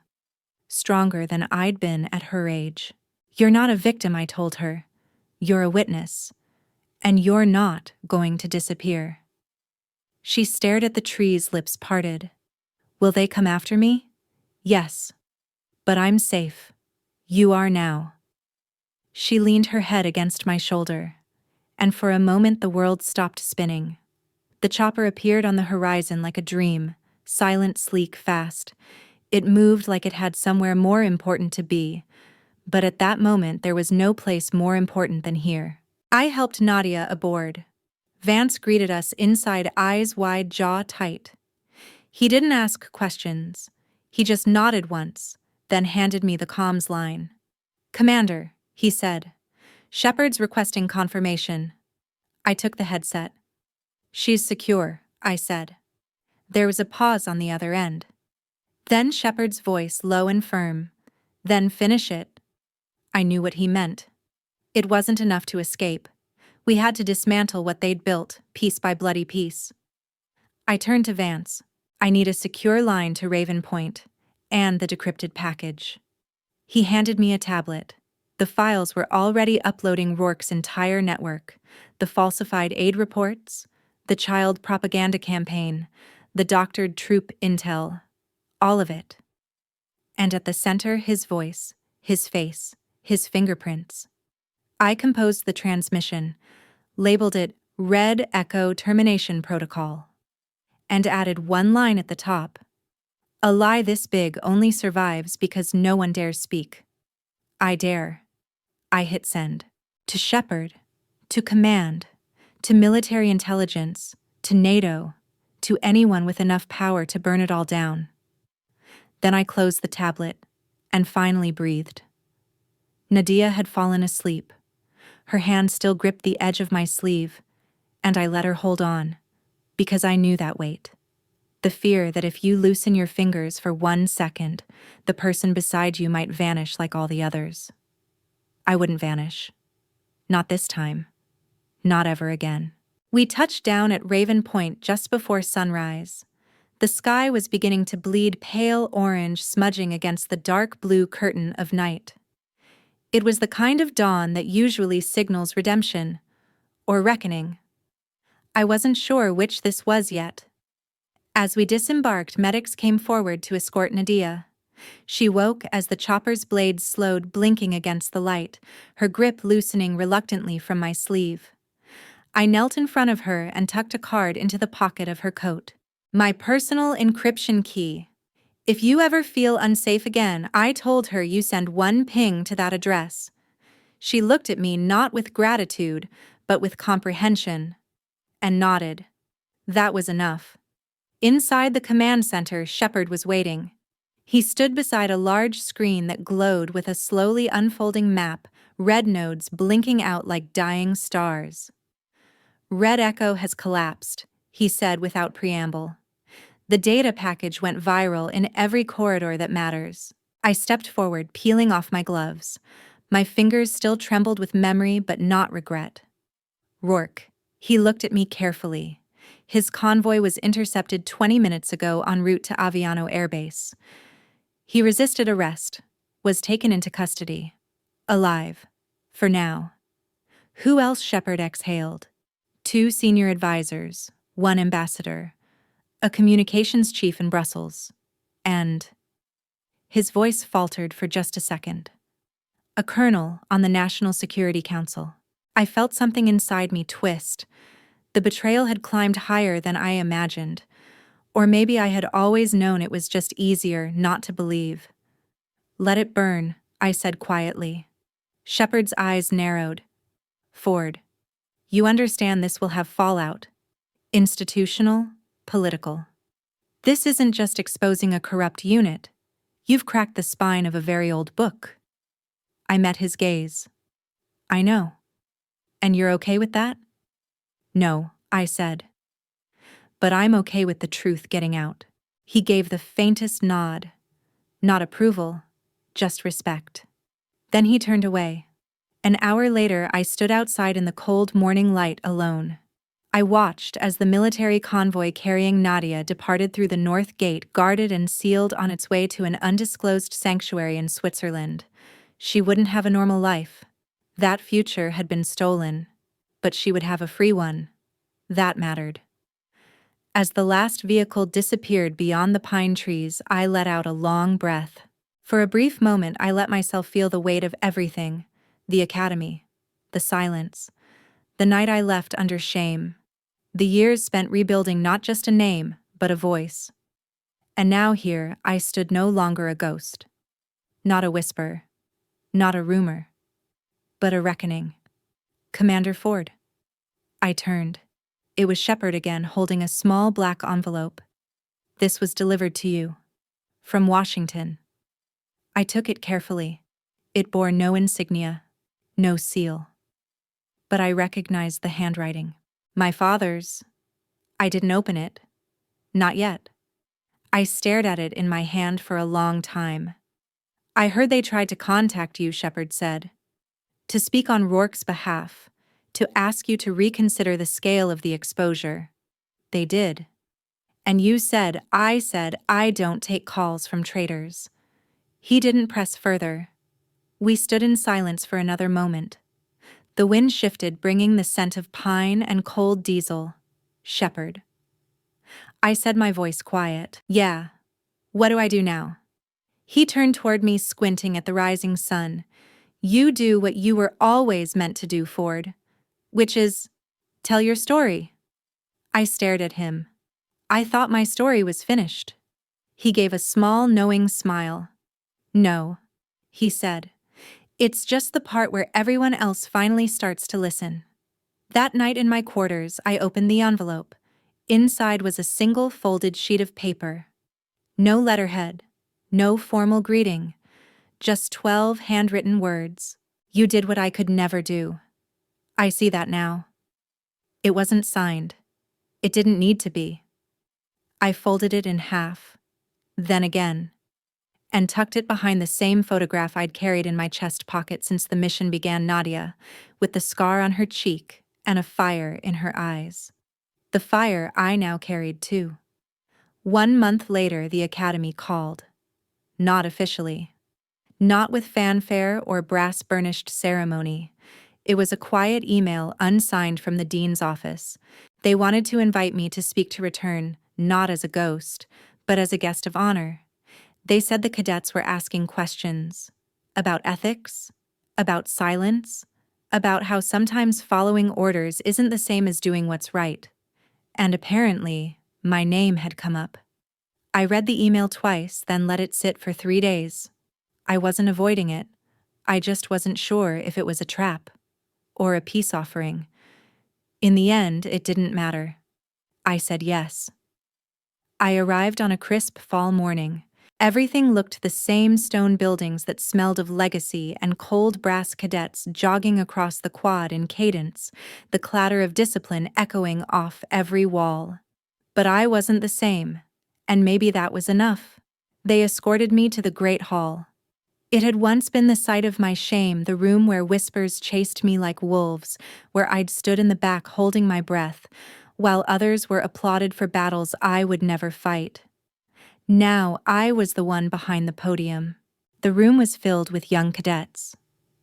Stronger than I'd been at her age. "You're not a victim," I told her. "You're a witness. And you're not going to disappear." She stared at the trees, lips parted. "Will they come after me?" "Yes. But I'm safe. You are now." She leaned her head against my shoulder. And for a moment the world stopped spinning. The chopper appeared on the horizon like a dream, silent, sleek, fast. It moved like it had somewhere more important to be. But at that moment there was no place more important than here. I helped Nadia aboard. Vance greeted us inside, eyes wide, jaw tight. He didn't ask questions. He just nodded once, then handed me the comms line. "Commander," he said. "Shepard's requesting confirmation." I took the headset. "She's secure," I said. There was a pause on the other end. Then Shepard's voice, low and firm. "Then finish it." I knew what he meant. It wasn't enough to escape. We had to dismantle what they'd built, piece by bloody piece. I turned to Vance. "I need a secure line to Raven Point, and the decrypted package." He handed me a tablet. The files were already uploading Rourke's entire network, the falsified aid reports, the child propaganda campaign, the doctored troop intel, all of it. And at the center, his voice, his face, his fingerprints. I composed the transmission, labeled it Red Echo Termination Protocol, and added one line at the top. "A lie this big only survives because no one dares speak. I dare." I hit send. To Shepard, to Command, to military intelligence, to NATO, to anyone with enough power to burn it all down. Then I closed the tablet. and finally breathed. Nadia had fallen asleep. Her hand still gripped the edge of my sleeve, and I let her hold on, because I knew that weight. The fear that if you loosen your fingers for 1 second, the person beside you might vanish like all the others. I wouldn't vanish. Not this time. Not ever again. We touched down at Raven Point just before sunrise. The sky was beginning to bleed pale orange, smudging against the dark blue curtain of night. It was the kind of dawn that usually signals redemption, or reckoning. I wasn't sure which this was yet. As we disembarked, medics came forward to escort Nadia. She woke as the chopper's blade slowed, blinking against the light, her grip loosening reluctantly from my sleeve. I knelt in front of her and tucked a card into the pocket of her coat. My personal encryption key. If you ever feel unsafe again, I told her you send 1 ping to that address. She looked at me not with gratitude, but with comprehension, and nodded. That was enough. Inside the command center, Shepard was waiting. He stood beside a large screen that glowed with a slowly unfolding map, red nodes blinking out like dying stars. Red Echo has collapsed, he said without preamble. The data package went viral in every corridor that matters. I stepped forward, peeling off my gloves. My fingers still trembled with memory but not regret. Rourke. He looked at me carefully. His convoy was intercepted 20 minutes ago en route to Aviano Air Base. He resisted arrest, was taken into custody. Alive. For now. Who else? Shepard exhaled. 2 senior advisors, 1 ambassador, a communications chief in Brussels, and... His voice faltered for just a second. A colonel on the National Security Council. I felt something inside me twist. The betrayal had climbed higher than I imagined. Or maybe I had always known it was just easier not to believe. Let it burn, I said quietly. Shepard's eyes narrowed. Ford, you understand this will have fallout. Institutional, political. This isn't just exposing a corrupt unit. You've cracked the spine of a very old book. I met his gaze. I know. And you're okay with that? No, I said. But I'm okay with the truth getting out. He gave the faintest nod. Not approval, just respect. Then he turned away. An hour later, I stood outside in the cold morning light alone. I watched as the military convoy carrying Nadia departed through the north gate, guarded and sealed, on its way to an undisclosed sanctuary in Switzerland. She wouldn't have a normal life. That future had been stolen. But she would have a free one. That mattered. As the last vehicle disappeared beyond the pine trees, I let out a long breath. For a brief moment, I let myself feel the weight of everything. The academy. The silence. The night I left under shame. The years spent rebuilding not just a name, but a voice. And now here, I stood no longer a ghost. Not a whisper. Not a rumor. But a reckoning. Commander Ford. I turned. It was Shepard again, holding a small black envelope. This was delivered to you. From Washington. I took it carefully. It bore no insignia. No seal. But I recognized the handwriting. My father's. I didn't open it. Not yet. I stared at it in my hand for a long time. I heard they tried to contact you, Shepard said. To speak on Rourke's behalf. To ask you to reconsider the scale of the exposure. They did. And you said, I don't take calls from traitors. He didn't press further. We stood in silence for another moment. The wind shifted, bringing the scent of pine and cold diesel. Shepard. I said, my voice quiet. Yeah. What do I do now? He turned toward me, squinting at the rising sun. You do what you were always meant to do, Ford. Which is, tell your story. I stared at him. I thought my story was finished. He gave a small, knowing smile. No, he said. It's just the part where everyone else finally starts to listen. That night in my quarters, I opened the envelope. Inside was a single folded sheet of paper. No letterhead, no formal greeting, Just 12 handwritten words. You did what I could never do. I see that now. It wasn't signed. It didn't need to be. I folded it in half, then again, and tucked it behind the same photograph I'd carried in my chest pocket since the mission began. Nadia, with the scar on her cheek and a fire in her eyes. The fire I now carried too. 1 month later, the academy called. Not officially. Not with fanfare or brass-burnished ceremony. It was a quiet email unsigned from the dean's office. They wanted to invite me to speak to return, not as a ghost, but as a guest of honor. They said the cadets were asking questions. About ethics, about silence, about how sometimes following orders isn't the same as doing what's right. And apparently, my name had come up. I read the email twice, then let it sit for 3 days. I wasn't avoiding it. I just wasn't sure if it was a trap or a peace offering. In the end, it didn't matter. I said yes. I arrived on a crisp fall morning. Everything looked the same: stone buildings that smelled of legacy and cold brass cadets jogging across the quad in cadence, the clatter of discipline echoing off every wall. But I wasn't the same, and maybe that was enough. They escorted me to the Great Hall. It had once been the site of my shame, the room where whispers chased me like wolves, where I'd stood in the back holding my breath, while others were applauded for battles I would never fight. Now I was the one behind the podium. The room was filled with young cadets,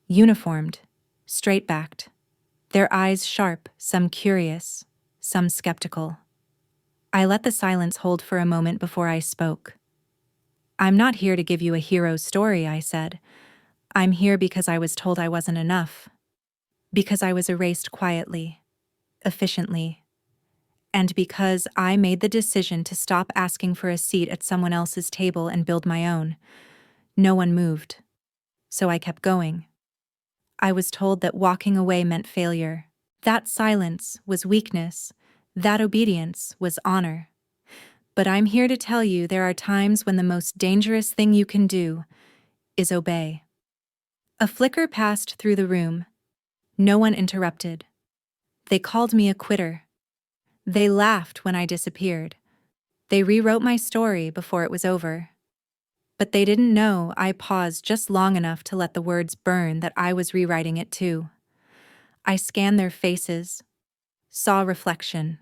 uniformed, straight-backed, their eyes sharp, some curious, some skeptical. I let the silence hold for a moment before I spoke. "I'm not here to give you a hero story," I said. "I'm here because I was told I wasn't enough. Because I was erased quietly, efficiently, and because I made the decision to stop asking for a seat at someone else's table and build my own." No one moved, so I kept going. I was told that walking away meant failure. That silence was weakness. That obedience was honor. But I'm here to tell you there are times when the most dangerous thing you can do is obey. A flicker passed through the room. No one interrupted. They called me a quitter. They laughed when I disappeared. They rewrote my story before it was over. But they didn't know I paused just long enough to let the words burn that I was rewriting it too. I scanned their faces, saw reflection,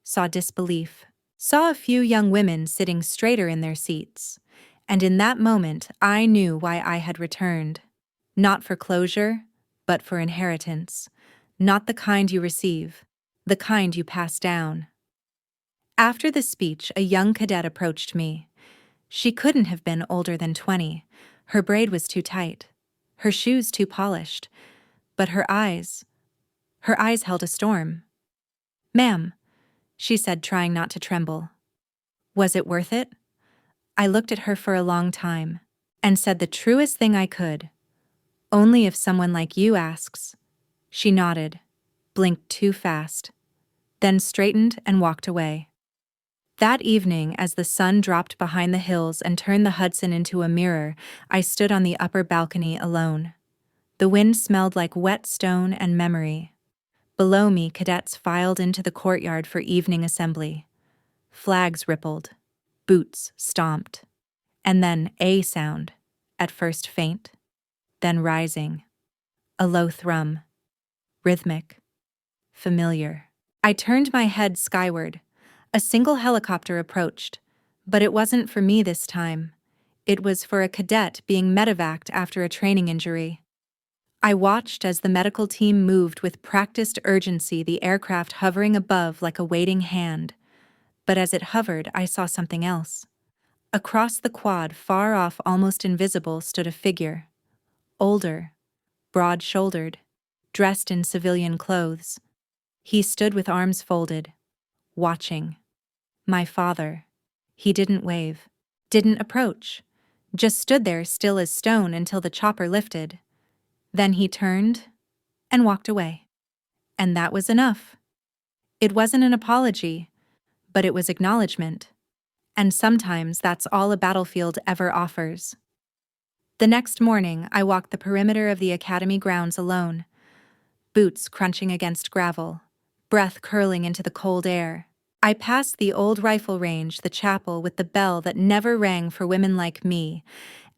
saw disbelief, saw a few young women sitting straighter in their seats, and in that moment I knew why I had returned. Not for closure, but for inheritance. Not the kind you receive, the kind you pass down. After the speech, a young cadet approached me. She couldn't have been older than 20. Her braid was too tight, her shoes too polished, but her eyes held a storm. "Ma'am," she said, trying not to tremble. "Was it worth it?" I looked at her for a long time and said the truest thing I could. "Only if someone like you asks." She nodded, blinked too fast, then straightened and walked away. That evening, as the sun dropped behind the hills and turned the Hudson into a mirror, I stood on the upper balcony alone. The wind smelled like wet stone and memory. Below me, cadets filed into the courtyard for evening assembly. Flags rippled, boots stomped, and then a sound, at first faint, then rising. A low thrum, rhythmic, familiar. I turned my head skyward. A single helicopter approached, but it wasn't for me this time. It was for a cadet being medevaced after a training injury. I watched as the medical team moved with practiced urgency, the aircraft hovering above like a waiting hand. But as it hovered, I saw something else. Across the quad, far off, almost invisible, stood a figure. Older, broad-shouldered, dressed in civilian clothes. He stood with arms folded, watching. My father. He didn't wave, didn't approach, just stood there still as stone until the chopper lifted. Then he turned and walked away. And that was enough. It wasn't an apology, but it was acknowledgement. And sometimes that's all a battlefield ever offers. The next morning, I walked the perimeter of the academy grounds alone, boots crunching against gravel, breath curling into the cold air. I passed the old rifle range, the chapel with the bell that never rang for women like me,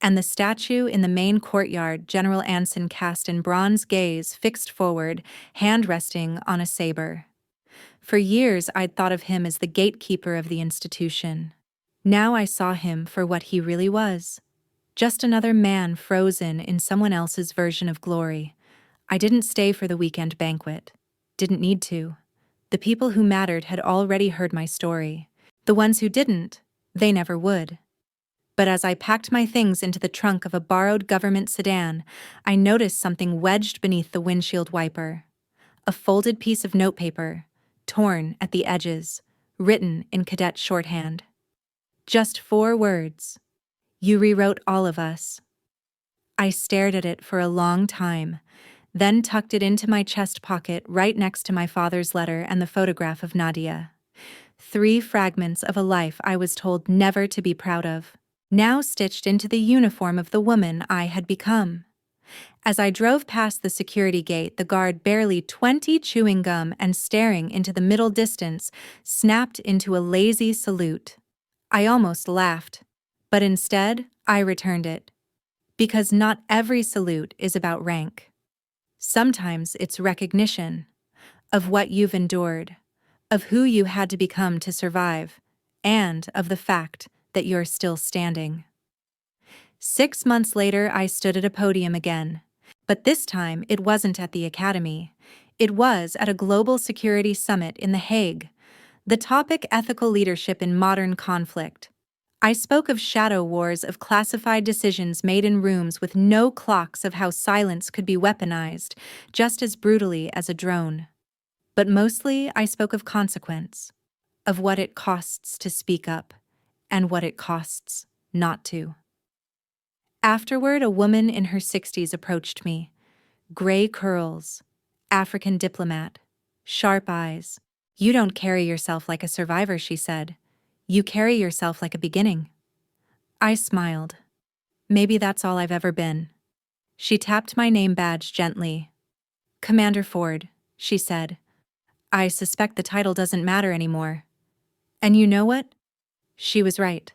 and the statue in the main courtyard General Anson cast in bronze, gaze fixed forward, hand resting on a saber. For years I'd thought of him as the gatekeeper of the institution. Now I saw him for what he really was. Just another man frozen in someone else's version of glory. I didn't stay for the weekend banquet. Didn't need to. The people who mattered had already heard my story. The ones who didn't, they never would. But as I packed my things into the trunk of a borrowed government sedan, I noticed something wedged beneath the windshield wiper. A folded piece of notepaper, torn at the edges, written in cadet shorthand. Just 4 words. You rewrote all of us. I stared at it for a long time, then tucked it into my chest pocket right next to my father's letter and the photograph of Nadia. 3 fragments of a life I was told never to be proud of, now stitched into the uniform of the woman I had become. As I drove past the security gate, the guard, barely 20, chewing gum and staring into the middle distance, snapped into a lazy salute. I almost laughed, but instead, I returned it. Because not every salute is about rank. Sometimes it's recognition of what you've endured, of who you had to become to survive, and of the fact that you're still standing. 6 months later, I stood at a podium again. But this time, it wasn't at the academy. It was at a global security summit in The Hague. The topic: ethical leadership in modern conflict. I spoke of shadow wars, of classified decisions made in rooms with no clocks, of how silence could be weaponized just as brutally as a drone. But mostly, I spoke of consequence, of what it costs to speak up, and what it costs not to. Afterward, a woman in her 60s approached me. Gray curls, African diplomat, sharp eyes. You don't carry yourself like a survivor, she said. You carry yourself like a beginning. I smiled. Maybe that's all I've ever been. She tapped my name badge gently. Commander Ford, she said. I suspect the title doesn't matter anymore. And you know what? She was right.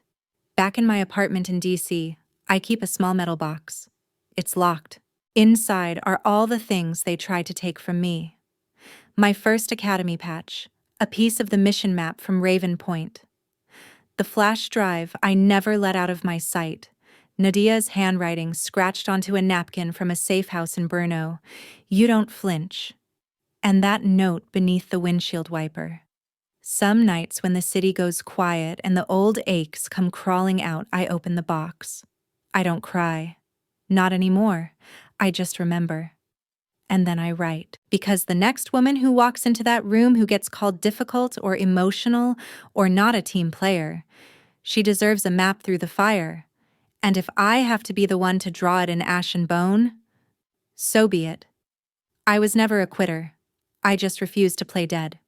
Back in my apartment in DC, I keep a small metal box. It's locked. Inside are all the things they tried to take from me. My first academy patch, a piece of the mission map from Raven Point. The flash drive I never let out of my sight, Nadia's handwriting scratched onto a napkin from a safe house in Brno. You don't flinch. And that note beneath the windshield wiper. Some nights when the city goes quiet and the old aches come crawling out, I open the box. I don't cry. Not anymore. I just remember. And then I write. Because the next woman who walks into that room who gets called difficult or emotional or not a team player, she deserves a map through the fire. And if I have to be the one to draw it in ash and bone, so be it. I was never a quitter. I just refused to play dead.